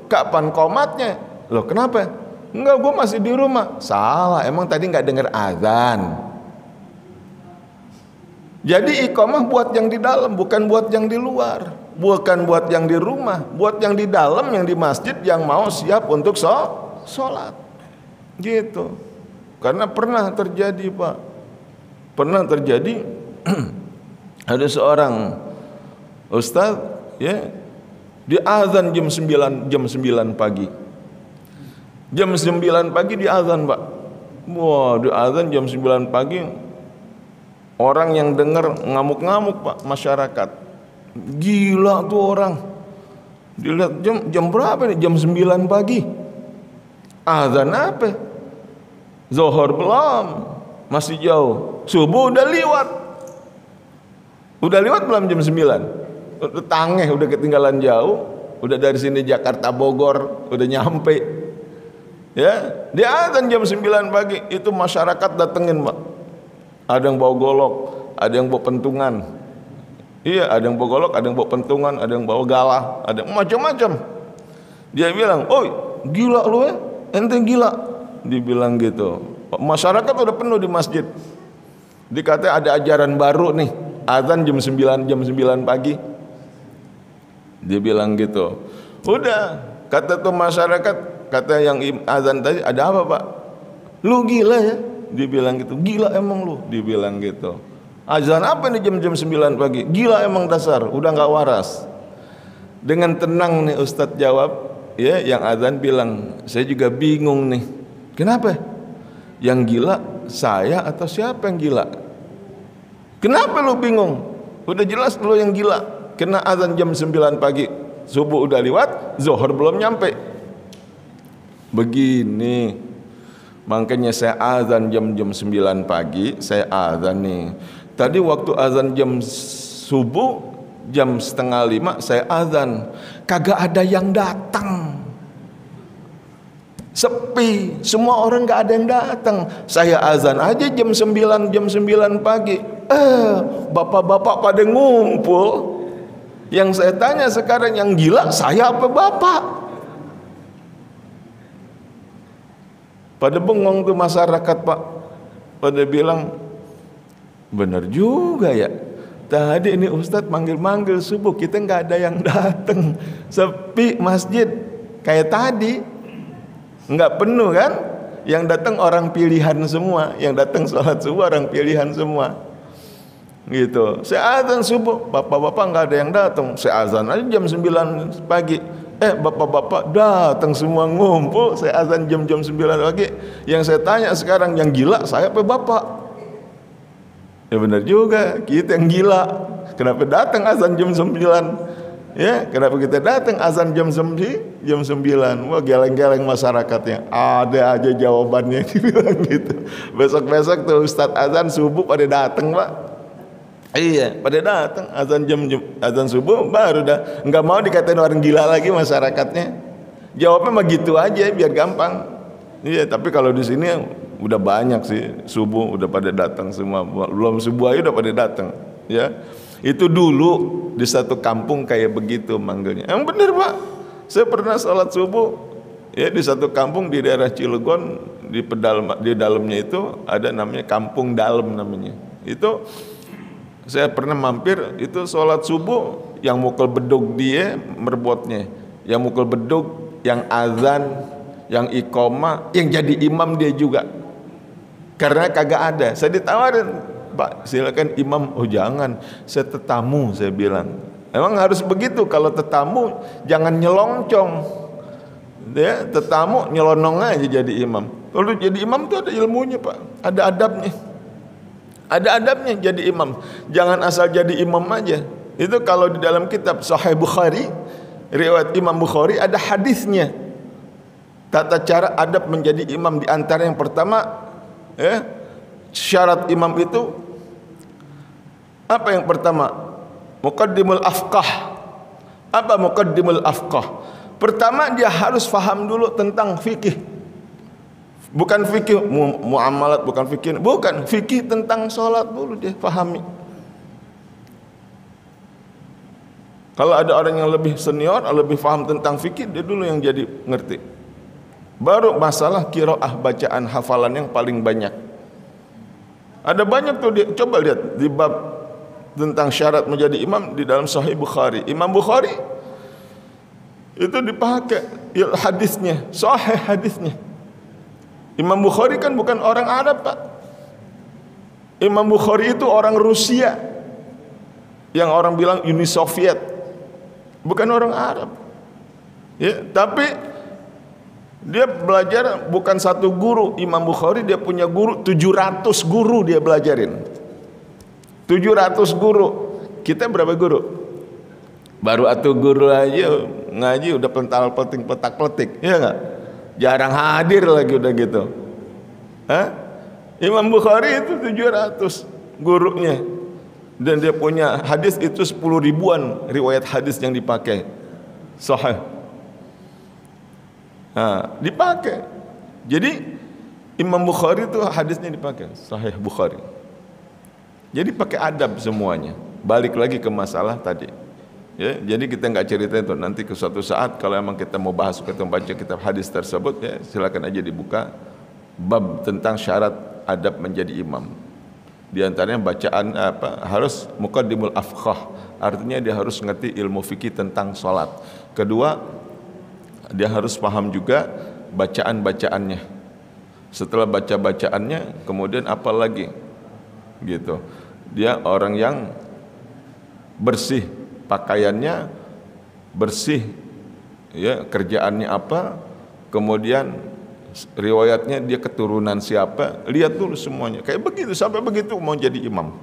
kapan qomatnya? Loh kenapa? Enggak, gue masih di rumah. Salah, emang tadi nggak dengar azan. Jadi iqamah buat yang di dalam, bukan buat yang di luar, bukan buat yang di rumah, buat yang di dalam, yang di masjid, yang mau siap untuk sholat. Gitu. Karena pernah terjadi, Pak. Pernah terjadi ada seorang ustaz, ya, di azan jam 9 pagi. Jam 9 pagi di azan, Pak. Wah, di azan jam 9 pagi. Orang yang dengar ngamuk-ngamuk, Pak, masyarakat. Gila tuh orang. Dilihat jam berapa nih? Jam 9 pagi. Azan apa? Zuhur belum, masih jauh. Subuh udah liwat. Udah liwat belum jam 9? Udah tangeh, udah ketinggalan jauh. Udah dari sini Jakarta Bogor, udah nyampe. Ya, di azan jam 9 pagi itu masyarakat datengin, Pak. Ada yang bawa golok, ada yang bawa pentungan. Iya, ada yang bawa golok, ada yang bawa pentungan, ada yang bawa galah, ada macam-macam. Dia bilang, "Oi, gila lu ya? Ente gila." Dibilang gitu. Masyarakat udah penuh di masjid. Dikata ada ajaran baru nih, azan jam 9 pagi. Dia bilang gitu. Udah, kata tuh masyarakat, kata yang azan tadi, ada apa, Pak? Lu gila ya? Dibilang gitu. Gila emang lu? Dibilang gitu. Azan apa nih jam 9 pagi? Gila emang dasar, udah nggak waras. Dengan tenang nih Ustadz jawab, ya, yang azan bilang, saya juga bingung nih. Kenapa? Yang gila saya atau siapa yang gila? Kenapa lu bingung? Udah jelas lu yang gila. Kena azan jam 9 pagi, subuh udah lewat, zuhur belum nyampe. Begini, makanya saya azan jam 9 pagi, saya azan nih. Tadi waktu azan jam subuh, jam 4:30 saya azan, kagak ada yang datang. Sepi, semua orang nggak ada yang datang. Saya azan aja jam 9 pagi. Bapak-bapak pada ngumpul. Yang saya tanya sekarang, yang gila saya apa bapak? Pada bengong tuh masyarakat, Pak. Pada bilang, benar juga ya. Tadi ini Ustadz manggil-manggil subuh, kita nggak ada yang datang. Sepi masjid kayak tadi. Nggak penuh kan? Yang datang orang pilihan semua, yang datang sholat subuh orang pilihan semua. Gitu. Saya azan subuh, bapak-bapak nggak ada yang datang. Saya azan aja jam 9 pagi. Bapak-bapak datang semua ngumpul, saya azan jam-jam 9 pagi. Yang saya tanya sekarang, yang gila saya apa bapak? Ya benar juga, kita yang gila. Kenapa datang azan jam 9? Ya, kenapa kita datang azan jam 9? Wah, geleng-geleng masyarakatnya. Ada aja jawabannya dibilang gitu. Besok-besok tuh Ustadz azan subuh pada datang, Pak. Iya, pada datang azan subuh baru dah. Enggak mau dikatain orang gila lagi masyarakatnya. Jawabnya mah gitu aja biar gampang. Iya, tapi kalau di sini udah banyak sih subuh udah pada datang semua. Belum subuh aja udah pada datang, ya. Itu dulu di satu kampung kayak begitu manggilnya. Yang bener, Pak. Saya pernah sholat subuh ya di satu kampung di daerah Cilegon, di dalamnya itu ada namanya Kampung Dalem namanya. Itu saya pernah mampir, itu sholat subuh yang mukul bedug dia merbotnya, yang mukul bedug, yang azan, yang iqamah, yang jadi imam dia juga. Karena kagak ada. Saya ditawarin, Pak silakan imam. Oh jangan, saya tetamu, saya bilang. Emang harus begitu, kalau tetamu jangan nyelongcong. Ya, tetamu nyelonong aja jadi imam. Kalau jadi imam itu ada ilmunya, Pak, ada adabnya. Ada adabnya jadi imam. Jangan asal jadi imam aja. Itu kalau di dalam kitab Sahih Bukhari, riwayat Imam Bukhari, ada hadisnya. Tata cara adab menjadi imam, di antara yang pertama, ya, syarat imam itu apa yang pertama? Muqaddimul afqah. Apa muqaddimul afqah? Pertama dia harus faham dulu tentang fikih. Bukan fikih muamalat, bukan fikih tentang sholat dulu dia pahami. Kalau ada orang yang lebih senior, lebih paham tentang fikih, dia dulu yang jadi ngerti. Baru masalah qiraah, bacaan, hafalan yang paling banyak. Ada banyak tuh, dia coba lihat di bab tentang syarat menjadi imam di dalam Sahih Bukhari. Imam Bukhari itu dipakai hadisnya, sahih hadisnya. Imam Bukhari kan bukan orang Arab, Pak. Imam Bukhari itu orang Rusia, yang orang bilang Uni Soviet, bukan orang Arab. Ya, tapi dia belajar bukan satu guru. Imam Bukhari dia punya guru 700 guru dia belajarin. 700 guru. Kita berapa guru? Baru atuh guru aja ngaji udah pental-penting petak-petik, ya enggak? Jarang hadir lagi udah gitu. Imam Bukhari itu 700 gurunya. Dan dia punya hadis itu 10 ribuan riwayat hadis yang dipakai. Sahih. Dipakai. Jadi Imam Bukhari itu hadisnya dipakai Sahih Bukhari. Jadi pakai adab semuanya. Balik lagi ke masalah tadi. Ya, jadi kita nggak cerita itu, nanti ke suatu saat kalau emang kita mau bahas, kita membaca kitab hadis tersebut, ya silakan aja dibuka bab tentang syarat adab menjadi imam. Di antaranya bacaan harus muqaddimul afqah, artinya dia harus ngerti ilmu fikih tentang sholat. Kedua, dia harus paham juga bacaan-bacaannya. Setelah baca-bacaannya, kemudian apa lagi? Gitu. Dia orang yang bersih, pakaiannya bersih, ya, kerjaannya apa, kemudian riwayatnya dia keturunan siapa, lihat dulu semuanya. Kayak begitu, sampai begitu mau jadi imam.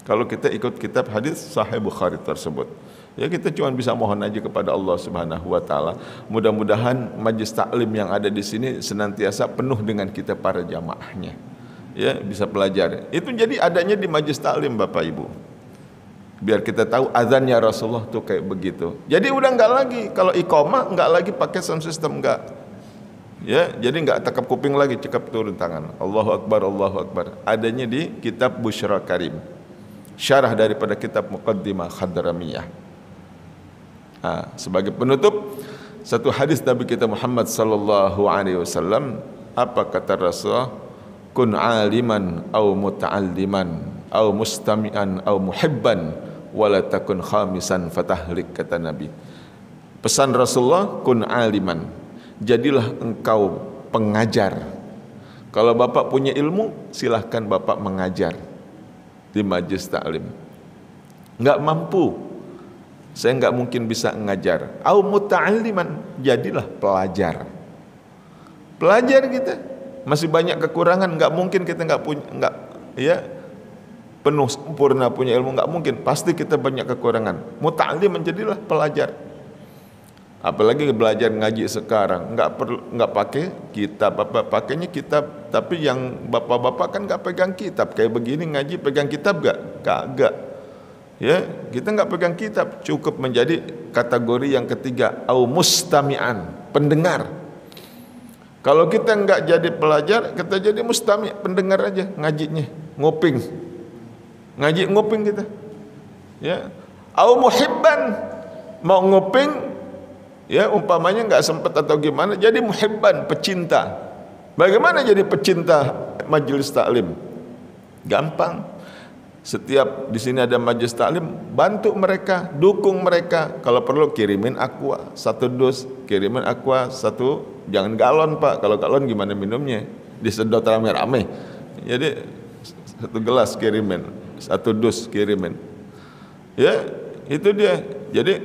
Kalau kita ikut kitab hadis Sahih Bukhari tersebut, ya kita cuma bisa mohon aja kepada Allah Subhanahu wa taala. Mudah-mudahan majlis taklim yang ada di sini senantiasa penuh dengan kita para jamaahnya. Ya, bisa belajar. Itu jadi adanya di majlis taklim, Bapak Ibu. Biar kita tahu azannya Rasulullah tuh kayak begitu. Jadi udah enggak lagi kalau iqamah enggak lagi pakai sound system, enggak. Ya, jadi enggak tekap kuping lagi, cekap turun tangan. Allahu Akbar, Allahu Akbar. Adanya di kitab Busyra Karim. Syarah daripada kitab Muqaddimah Khadramiyah. Sebagai penutup, satu hadis Nabi kita Muhammad sallallahu alaihi wasallam, apa kata Rasulullah? Kun aliman au muta'alliman au mustami'an au muhibban wala takun khamisan fatahlik, kata Nabi. Pesan Rasulullah, kun aliman, jadilah engkau pengajar. Kalau Bapak punya ilmu, silahkan Bapak mengajar di majlis taklim. Enggak mampu, saya nggak mungkin bisa ngajar. Au muta'alliman, jadilah pelajar. Pelajar kita masih banyak kekurangan, nggak mungkin kita penuh sempurna punya ilmu, nggak mungkin. Pasti kita banyak kekurangan. Muta'allim, menjadilah pelajar. Apalagi belajar ngaji sekarang, nggak pakai kitab, pakainya kitab. Tapi yang bapak-bapak kan nggak pegang kitab. Kayak begini ngaji pegang kitab kagak. Ya, kita nggak pegang kitab, cukup menjadi kategori yang ketiga, au mustami'an, pendengar. Kalau kita nggak jadi pelajar, kita jadi mustami', pendengar aja ngajinya, nguping. Ngaji nguping kita. Ya. Au muhibban, mau nguping, ya umpamanya nggak sempat atau gimana, jadi muhibban, pecinta. Bagaimana jadi pecinta majelis taklim? Gampang. Setiap di sini ada majelis taklim, bantu mereka, dukung mereka. Kalau perlu kirimin aqua 1 dus, kirimin aqua 1, jangan galon Pak. Kalau galon gimana minumnya? Disedot rame-rame. Jadi 1 gelas kirimin, 1 dus kirimin. Ya, itu dia. Jadi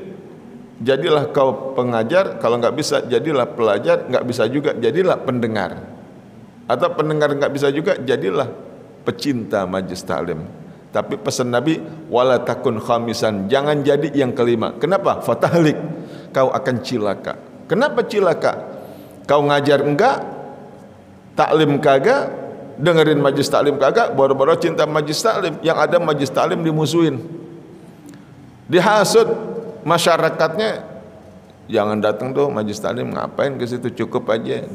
jadilah kau pengajar. Kalau nggak bisa, jadilah pelajar. Nggak bisa juga, jadilah pendengar. Atau pendengar nggak bisa juga, jadilah pecinta majelis taklim. Tapi pesan Nabi, wala takun khamisan, jangan jadi yang kelima. Kenapa? Fatahlik, kau akan cilaka. Kenapa cilaka? Kau ngajar enggak, taklim kagak, dengerin majelis taklim kagak, baru-baru cinta majelis taklim. Yang ada majelis taklim dimusuhin, dihasut masyarakatnya. Jangan datang tuh majelis taklim, ngapain ke situ, cukup aja.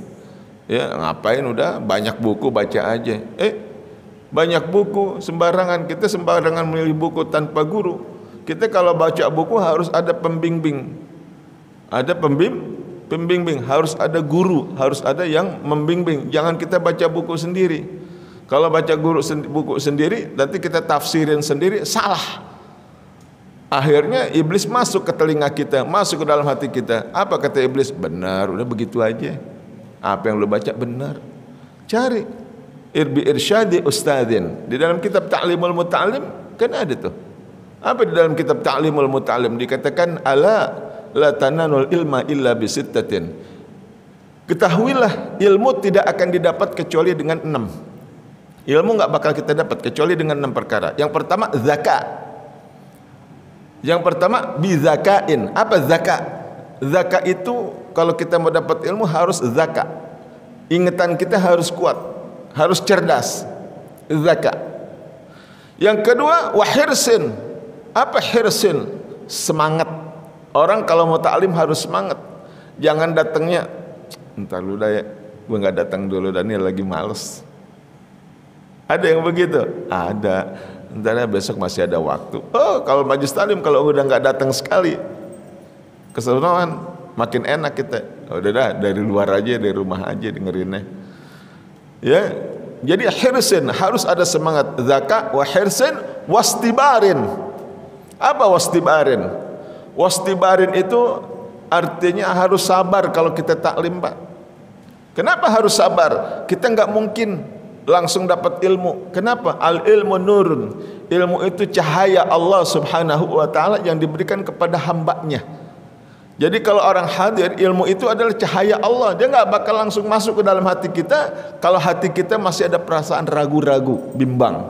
Ya, ngapain, udah banyak buku baca aja. Banyak buku sembarangan, kita sembarangan memilih buku tanpa guru. Kita kalau baca buku harus ada pembimbing. Ada pembimbing, harus ada guru, harus ada yang membimbing. Jangan kita baca buku sendiri. Kalau baca buku sendiri, nanti kita tafsirin sendiri, salah. Akhirnya iblis masuk ke telinga kita, masuk ke dalam hati kita. Apa kata iblis? Benar, udah begitu aja. Apa yang lu baca benar. Cari irbi irsyadi ustadzin. Di dalam kitab Ta'limul Muta'allim kan ada tuh. Apa di dalam kitab Ta'limul Muta'allim dikatakan, ala la tananul ilma illa bisittatin. Ketahuilah ilmu tidak akan didapat kecuali dengan 6. Ilmu enggak bakal kita dapat kecuali dengan 6 perkara. Yang pertama zakat. Yang pertama bizakain. Apa zakat? Zakat itu kalau kita mau dapat ilmu harus zakat. Ingatan kita harus kuat, harus cerdas. Zakat. Yang kedua wahirsin. Apa hirsin? Semangat. Orang kalau mau taklim harus semangat. Jangan datangnya, entar lu dah ya, gue nggak datang dulu dan ini lagi males. Ada yang begitu? Ada. Entar besok masih ada waktu. Oh, kalau majelis taklim kalau udah nggak datang sekali, keseruan makin enak kita. Udah dah, dari luar aja, dari rumah aja dengerinnya. Ya, jadi hirsin, harus ada semangat. Zakat wa hirsin wastibarin. Apa wastibarin? Wastibarin itu artinya harus sabar kalau kita taklim, Pak. Kenapa harus sabar? Kita nggak mungkin langsung dapat ilmu. Kenapa? Al ilmu nurun. Ilmu itu cahaya Allah Subhanahu wa taala yang diberikan kepada hambanya. Jadi kalau orang hadir, ilmu itu adalah cahaya Allah. Dia nggak bakal langsung masuk ke dalam hati kita kalau hati kita masih ada perasaan ragu-ragu, bimbang,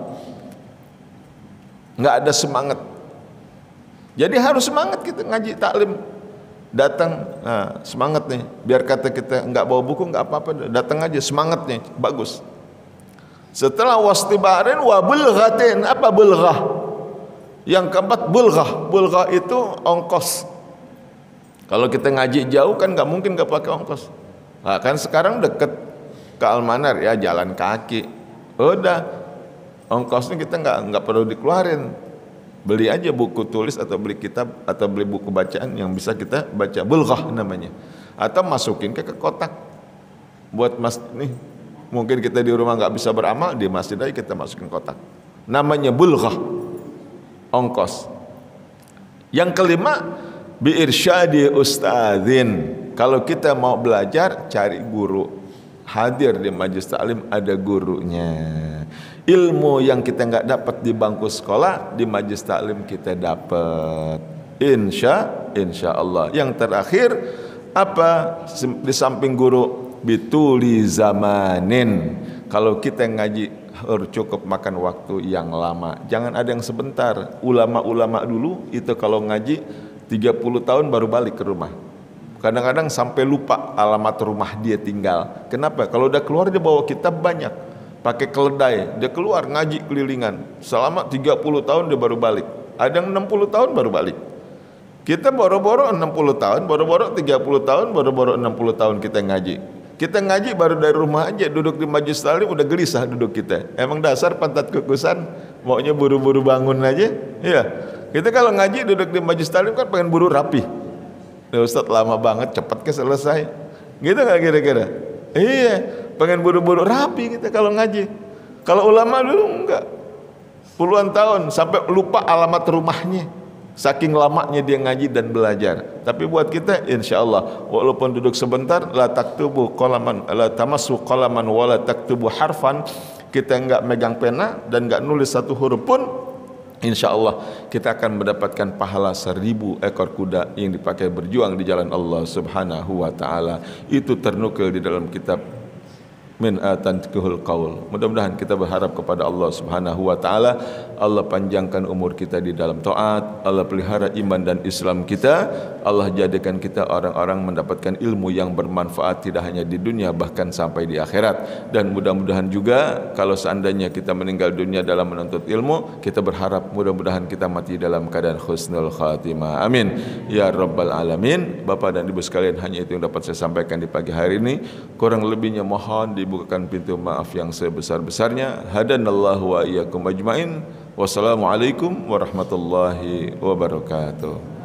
nggak ada semangat. Jadi harus semangat kita ngaji taklim. Datang, nah, semangat nih. Biar kata kita nggak bawa buku nggak apa-apa, datang aja semangatnya bagus. Setelah wastibarin wa bulghatin. Apa bulghah? Yang keempat bulghah. Bulghah itu ongkos. Kalau kita ngaji jauh kan nggak mungkin nggak pakai ongkos. Nah, kan sekarang deket ke Almanar ya jalan kaki. Udah ongkosnya kita nggak perlu dikeluarin. Beli aja buku tulis atau beli kitab atau beli buku bacaan yang bisa kita baca. Bulghah namanya. Atau masukin ke kotak. Buat mas nih mungkin kita di rumah nggak bisa beramal, di masjid aja kita masukin kotak. Namanya bulghah, ongkos. Yang kelima bi irsyadi ustadzin. Kalau kita mau belajar, cari guru. Hadir di majelis taklim ada gurunya. Ilmu yang kita nggak dapat di bangku sekolah, di majelis taklim kita dapat. Insya Allah. Yang terakhir apa? Di samping guru, bituli zamanin. Kalau kita ngaji harus cukup makan waktu yang lama. Jangan ada yang sebentar. Ulama-ulama dulu itu kalau ngaji 30 tahun baru balik ke rumah. Kadang-kadang sampai lupa alamat rumah dia tinggal. Kenapa? Kalau udah keluar dia bawa kitab banyak. Pakai keledai, dia keluar ngaji kelilingan. Selama 30 tahun dia baru balik. Ada yang 60 tahun baru balik. Kita boro-boro 60 tahun, boro-boro 30 tahun, boro-boro 60 tahun kita ngaji. Kita ngaji baru dari rumah aja, duduk di majelis taklim udah gelisah duduk kita. Emang dasar pantat kukusan, maunya buru-buru bangun aja. Iya. Kita kalau ngaji duduk di majelis taklim kan pengen buru rapi. Ya, Ustaz lama banget, cepat ke selesai. Gitu nggak kira-kira? Iya, pengen buru-buru rapi kita kalau ngaji. Kalau ulama dulu enggak. Puluhan tahun sampai lupa alamat rumahnya. Saking lamanya dia ngaji dan belajar. Tapi buat kita insya Allah walaupun duduk sebentar, la taktubu qalaman, la tamassu qalaman wala taktubu harfan, kita enggak megang pena dan enggak nulis satu huruf pun, insya Allah kita akan mendapatkan pahala 1000 ekor kuda yang dipakai berjuang di jalan Allah Subhanahu wa taala. Itu ternukil di dalam kitab min atantikul qaul. Mudah-mudahan kita berharap kepada Allah Subhanahu wa taala, Allah panjangkan umur kita di dalam taat, Allah pelihara iman dan Islam kita, Allah jadikan kita orang-orang mendapatkan ilmu yang bermanfaat tidak hanya di dunia bahkan sampai di akhirat. Dan mudah-mudahan juga kalau seandainya kita meninggal dunia dalam menuntut ilmu, kita berharap mudah-mudahan kita mati dalam keadaan husnul khatimah. Amin ya rabbal alamin. Bapak dan Ibu sekalian, hanya itu yang dapat saya sampaikan di pagi hari ini. Kurang lebihnya mohon dibukakan pintu maaf yang sebesar-besarnya. Hadanallahu wa iyyakum ajmain. Wassalamualaikum warahmatullahi wabarakatuh.